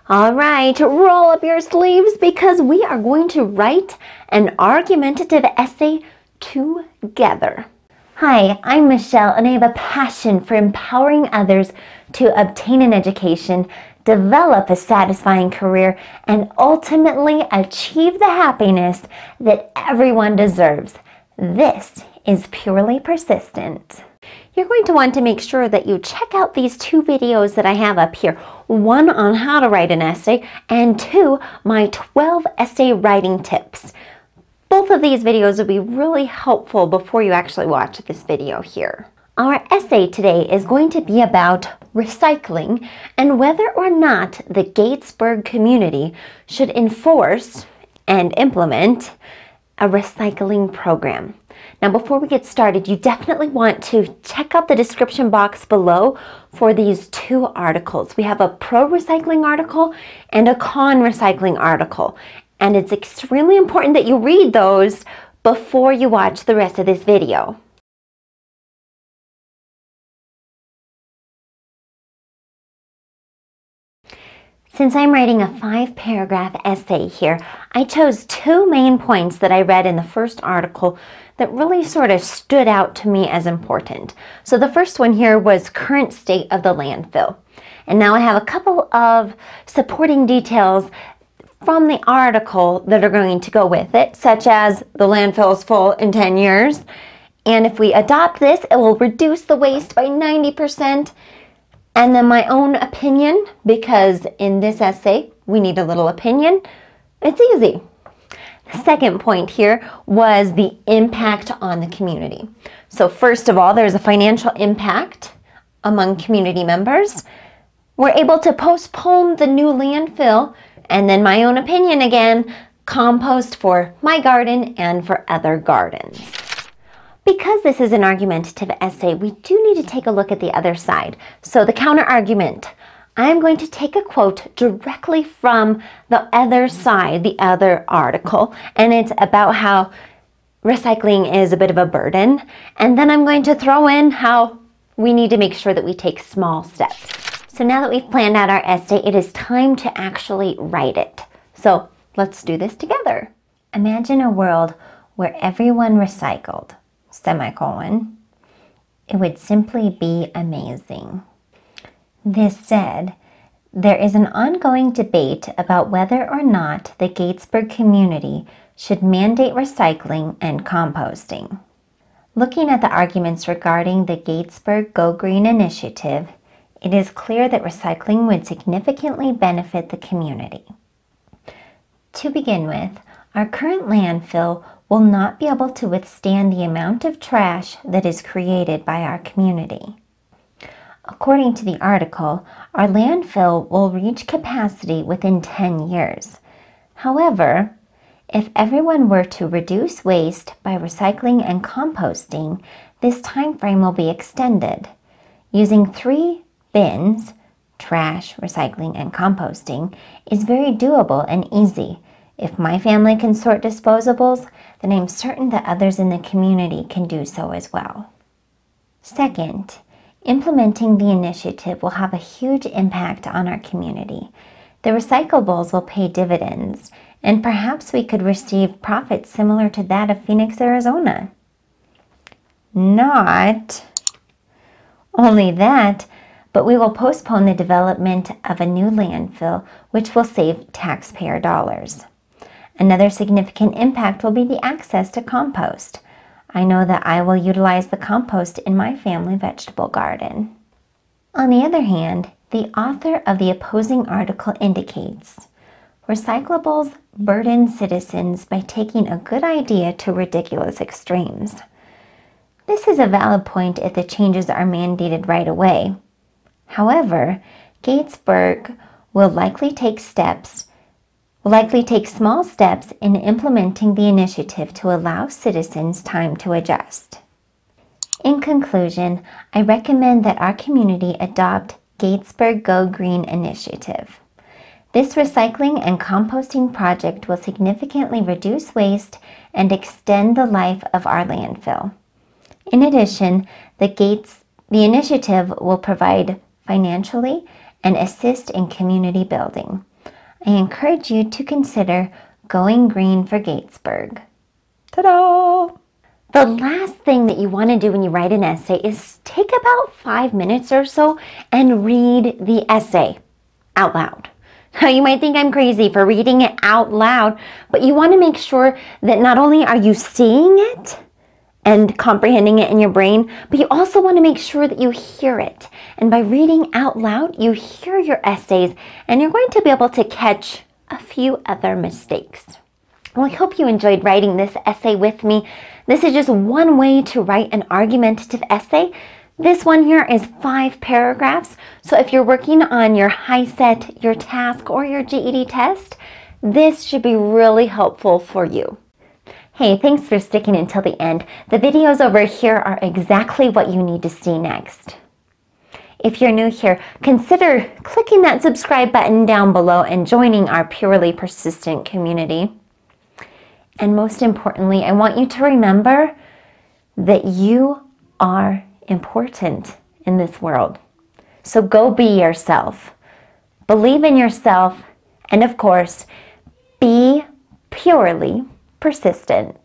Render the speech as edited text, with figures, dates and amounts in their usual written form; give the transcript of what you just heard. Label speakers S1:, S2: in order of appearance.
S1: All right, roll up your sleeves because we are going to write an argumentative essay together. Hi, I'm Michelle and I have a passion for empowering others to obtain an education, develop a satisfying career, and ultimately achieve the happiness that everyone deserves. This is Purely Persistent. You're going to want to make sure that you check out these two videos that I have up here. One on how to write an essay and two, my 12 essay writing tips. Both of these videos will be really helpful before you actually watch this video here. Our essay today is going to be about recycling and whether or not the Gatesburg community should enforce and implement a recycling program. Now, before we get started, you definitely want to check out the description box below for these two articles. We have a pro-recycling article and a con-recycling article. And it's extremely important that you read those before you watch the rest of this video. Since I'm writing a 5-paragraph essay here, I chose two main points that I read in the first article that really sort of stood out to me as important. So the first one here was current state of the landfill. And now I have a couple of supporting details from the article that are going to go with it, such as the landfill is full in 10 years. And if we adopt this, it will reduce the waste by 90%. And then my own opinion, because in this essay, we need a little opinion. It's easy. The second point here was the impact on the community. So first of all, there's a financial impact among community members. We're able to postpone the new landfill, and then my own opinion again, compost for my garden and for other gardens. Because this is an argumentative essay, we do need to take a look at the other side. So the counter argument, I'm going to take a quote directly from the other side, the other article, and it's about how recycling is a bit of a burden. And then I'm going to throw in how we need to make sure that we take small steps. So now that we've planned out our essay, it is time to actually write it. So let's do this together. Imagine a world where everyone recycled. Semicolon, it would simply be amazing. This said, there is an ongoing debate about whether or not the Gatesburg community should mandate recycling and composting. Looking at the arguments regarding the GatesburgGoGreen Initiative, it is clear that recycling would significantly benefit the community. To begin with, our current landfill will not be able to withstand the amount of trash that is created by our community. According to the article, our landfill will reach capacity within 10 years. However, if everyone were to reduce waste by recycling and composting, this time frame will be extended. Using 3 bins, trash, recycling, and composting, is very doable and easy. If my family can sort disposables, then I'm certain that others in the community can do so as well. Second, implementing the initiative will have a huge impact on our community. The recyclables will pay dividends, and perhaps we could receive profits similar to that of Phoenix, Arizona. Not only that, but we will postpone the development of a new landfill, which will save taxpayer dollars. Another significant impact will be the access to compost. I know that I will utilize the compost in my family vegetable garden. On the other hand, the author of the opposing article indicates, recyclables burden citizens by taking a good idea to ridiculous extremes. This is a valid point if the changes are mandated right away. However, Gatesburg will likely take small steps in implementing the initiative to allow citizens time to adjust. In conclusion, I recommend that our community adopt GatesburgGoGreen Initiative. This recycling and composting project will significantly reduce waste and extend the life of our landfill. In addition, the initiative will provide financially and assist in community building. I encourage you to consider going green for Gatesburg. Ta-da! The last thing that you want to do when you write an essay is take about 5 minutes or so and read the essay out loud. Now, you might think I'm crazy for reading it out loud, but you want to make sure that not only are you seeing it and comprehending it in your brain, but you also want to make sure that you hear it. And by reading out loud, you hear your essays, and you're going to be able to catch a few other mistakes. Well, I hope you enjoyed writing this essay with me. This is just one way to write an argumentative essay. This one here is 5 paragraphs. So if you're working on your HiSET, your TASC, or your GED test, this should be really helpful for you. Hey, thanks for sticking until the end. The videos over here are exactly what you need to see next. If you're new here, consider clicking that subscribe button down below and joining our Purely Persistent community. And most importantly, I want you to remember that you are important in this world. So go be yourself. Believe in yourself, and of course, be purely persistent.